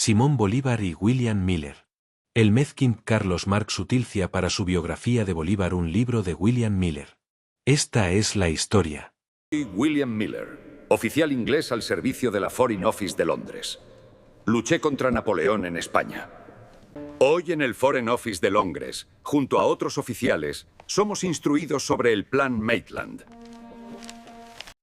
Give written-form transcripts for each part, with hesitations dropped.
Simón Bolívar y William Miller. El Mezquim Carlos Marx utiliza para su biografía de Bolívar un libro de William Miller. Esta es la historia. William Miller, oficial inglés al servicio de la Foreign Office de Londres. Luché contra Napoleón en España. Hoy en el Foreign Office de Londres, junto a otros oficiales, somos instruidos sobre el Plan Maitland.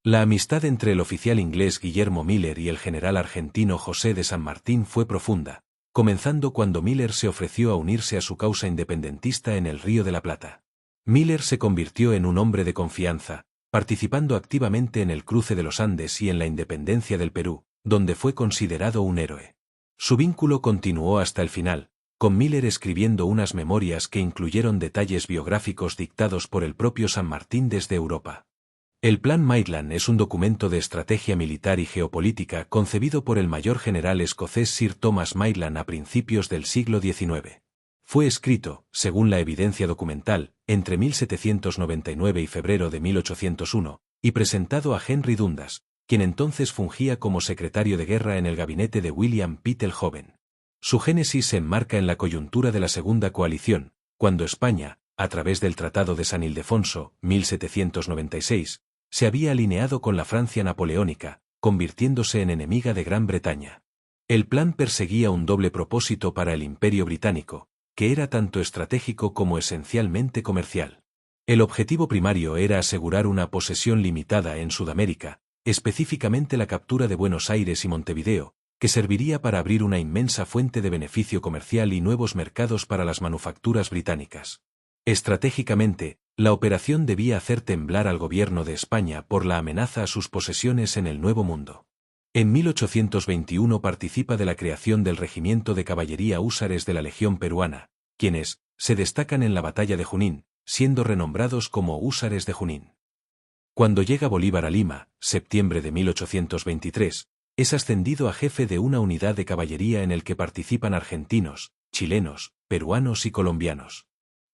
La amistad entre el oficial inglés Guillermo Miller y el general argentino José de San Martín fue profunda, comenzando cuando Miller se ofreció a unirse a su causa independentista en el Río de la Plata. Miller se convirtió en un hombre de confianza, participando activamente en el cruce de los Andes y en la independencia del Perú, donde fue considerado un héroe. Su vínculo continuó hasta el final, con Miller escribiendo unas memorias que incluyeron detalles biográficos dictados por el propio San Martín desde Europa. El Plan Maitland es un documento de estrategia militar y geopolítica concebido por el mayor general escocés Sir Thomas Maitland a principios del siglo XIX. Fue escrito, según la evidencia documental, entre 1799 y febrero de 1801, y presentado a Henry Dundas, quien entonces fungía como secretario de guerra en el gabinete de William Pitt el Joven. Su génesis se enmarca en la coyuntura de la Segunda Coalición, cuando España, a través del Tratado de San Ildefonso, 1796, se había alineado con la Francia napoleónica, convirtiéndose en enemiga de Gran Bretaña. El plan perseguía un doble propósito para el Imperio Británico, que era tanto estratégico como esencialmente comercial. El objetivo primario era asegurar una posesión limitada en Sudamérica, específicamente la captura de Buenos Aires y Montevideo, que serviría para abrir una inmensa fuente de beneficio comercial y nuevos mercados para las manufacturas británicas. Estratégicamente, la operación debía hacer temblar al gobierno de España por la amenaza a sus posesiones en el Nuevo Mundo. En 1821 participa de la creación del Regimiento de Caballería Húsares de la Legión Peruana, quienes se destacan en la Batalla de Junín, siendo renombrados como Húsares de Junín. Cuando llega Bolívar a Lima, septiembre de 1823, es ascendido a jefe de una unidad de caballería en el que participan argentinos, chilenos, peruanos y colombianos.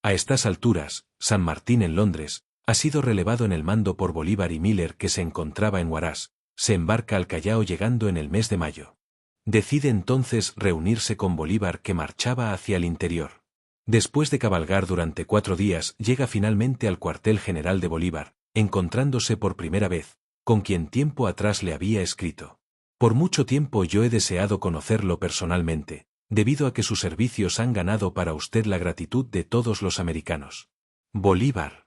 A estas alturas, San Martín en Londres, ha sido relevado en el mando por Bolívar y Miller, que se encontraba en Huaraz, se embarca al Callao llegando en el mes de mayo. Decide entonces reunirse con Bolívar, que marchaba hacia el interior. Después de cabalgar durante 4 días, llega finalmente al cuartel general de Bolívar, encontrándose por primera vez, con quien tiempo atrás le había escrito: «Por mucho tiempo yo he deseado conocerlo personalmente, debido a que sus servicios han ganado para usted la gratitud de todos los americanos. Bolívar».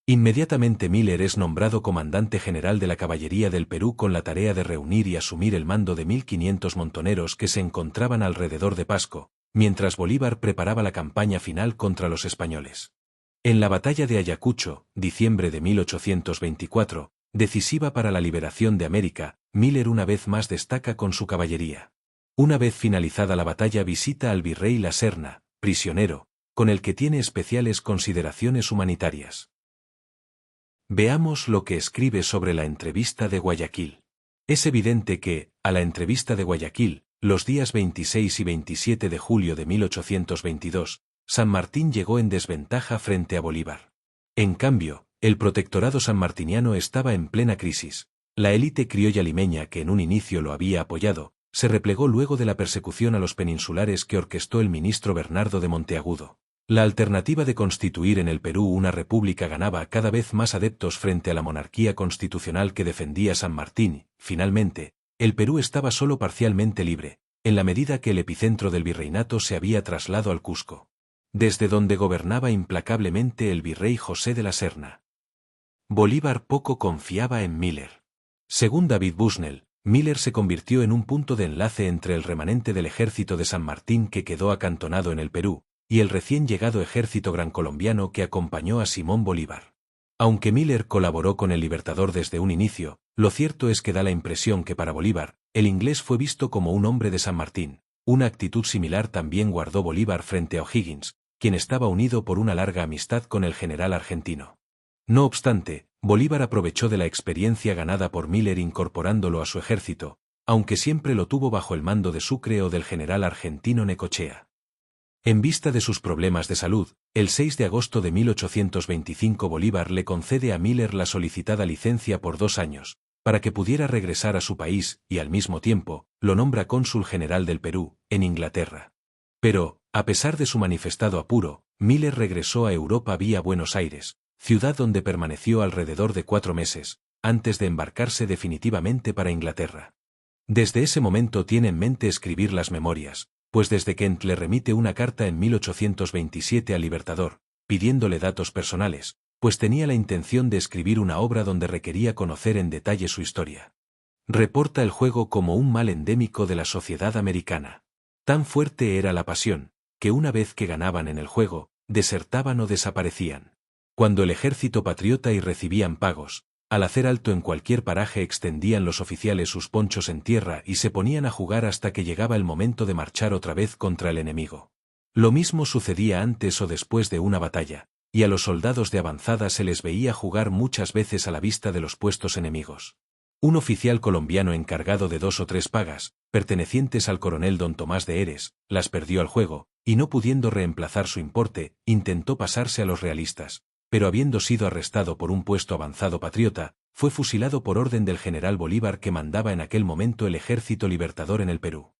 Inmediatamente Miller es nombrado comandante general de la caballería del Perú con la tarea de reunir y asumir el mando de 1500 montoneros que se encontraban alrededor de Pasco, mientras Bolívar preparaba la campaña final contra los españoles. En la batalla de Ayacucho, diciembre de 1824, decisiva para la liberación de América, Miller una vez más destaca con su caballería. Una vez finalizada la batalla visita al virrey La Serna, prisionero, con el que tiene especiales consideraciones humanitarias. Veamos lo que escribe sobre la entrevista de Guayaquil. Es evidente que, a la entrevista de Guayaquil, los días 26 y 27 de julio de 1822, San Martín llegó en desventaja frente a Bolívar. En cambio, el protectorado sanmartiniano estaba en plena crisis. La élite criolla limeña, que en un inicio lo había apoyado, se replegó luego de la persecución a los peninsulares que orquestó el ministro Bernardo de Monteagudo. La alternativa de constituir en el Perú una república ganaba cada vez más adeptos frente a la monarquía constitucional que defendía San Martín. Finalmente, el Perú estaba solo parcialmente libre, en la medida que el epicentro del virreinato se había trasladado al Cusco, desde donde gobernaba implacablemente el virrey José de la Serna. Bolívar poco confiaba en Miller. Según David Bushnell, Miller se convirtió en un punto de enlace entre el remanente del ejército de San Martín que quedó acantonado en el Perú, y el recién llegado ejército gran colombiano que acompañó a Simón Bolívar. Aunque Miller colaboró con el Libertador desde un inicio, lo cierto es que da la impresión que para Bolívar, el inglés fue visto como un hombre de San Martín. Una actitud similar también guardó Bolívar frente a O'Higgins, quien estaba unido por una larga amistad con el general argentino. No obstante, Bolívar aprovechó de la experiencia ganada por Miller incorporándolo a su ejército, aunque siempre lo tuvo bajo el mando de Sucre o del general argentino Necochea. En vista de sus problemas de salud, el 6 de agosto de 1825 Bolívar le concede a Miller la solicitada licencia por 2 años, para que pudiera regresar a su país y al mismo tiempo, lo nombra cónsul general del Perú, en Inglaterra. Pero, a pesar de su manifestado apuro, Miller regresó a Europa vía Buenos Aires, ciudad donde permaneció alrededor de 4 meses, antes de embarcarse definitivamente para Inglaterra. Desde ese momento tiene en mente escribir las memorias, pues desde Kent le remite una carta en 1827 al Libertador, pidiéndole datos personales, pues tenía la intención de escribir una obra donde requería conocer en detalle su historia. Reporta el juego como un mal endémico de la sociedad americana. Tan fuerte era la pasión, que una vez que ganaban en el juego, desertaban o desaparecían. Cuando el ejército patriota y recibían pagos, al hacer alto en cualquier paraje extendían los oficiales sus ponchos en tierra y se ponían a jugar hasta que llegaba el momento de marchar otra vez contra el enemigo. Lo mismo sucedía antes o después de una batalla, y a los soldados de avanzada se les veía jugar muchas veces a la vista de los puestos enemigos. Un oficial colombiano encargado de 2 o 3 pagas, pertenecientes al coronel don Tomás de Heres, las perdió al juego, y no pudiendo reemplazar su importe, intentó pasarse a los realistas, pero habiendo sido arrestado por un puesto avanzado patriota, fue fusilado por orden del general Bolívar que mandaba en aquel momento el ejército libertador en el Perú.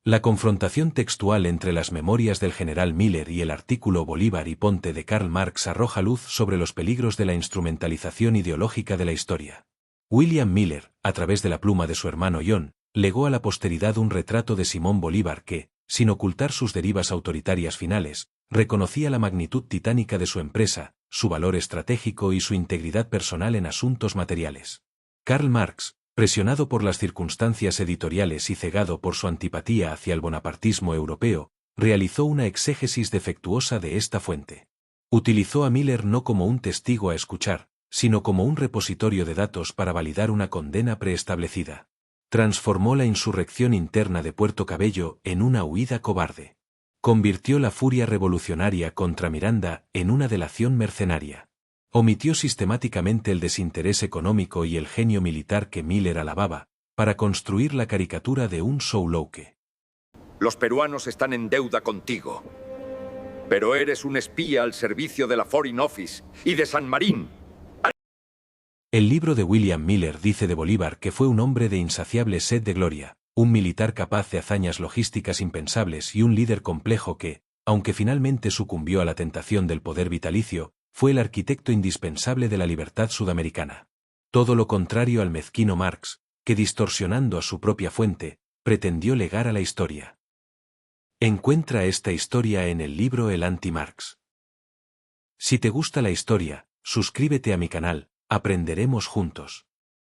La confrontación textual entre las memorias del general Miller y el artículo Bolívar y Ponte de Karl Marx arroja luz sobre los peligros de la instrumentalización ideológica de la historia. William Miller, a través de la pluma de su hermano John, legó a la posteridad un retrato de Simón Bolívar que, sin ocultar sus derivas autoritarias finales, reconocía la magnitud titánica de su empresa, su valor estratégico y su integridad personal en asuntos materiales. Karl Marx, presionado por las circunstancias editoriales y cegado por su antipatía hacia el bonapartismo europeo, realizó una exégesis defectuosa de esta fuente. Utilizó a Miller no como un testigo a escuchar, sino como un repositorio de datos para validar una condena preestablecida. Transformó la insurrección interna de Puerto Cabello en una huida cobarde. Convirtió la furia revolucionaria contra Miranda en una delación mercenaria. Omitió sistemáticamente el desinterés económico y el genio militar que Miller alababa, para construir la caricatura de un Soulouque. Los peruanos están en deuda contigo, pero eres un espía al servicio de la Foreign Office y de San Marín. El libro de William Miller dice de Bolívar que fue un hombre de insaciable sed de gloria, un militar capaz de hazañas logísticas impensables y un líder complejo que, aunque finalmente sucumbió a la tentación del poder vitalicio, fue el arquitecto indispensable de la libertad sudamericana. Todo lo contrario al mezquino Marx, que distorsionando a su propia fuente, pretendió legar a la historia. Encuentra esta historia en el libro El Anti-Marx. Si te gusta la historia, suscríbete a mi canal, aprenderemos juntos.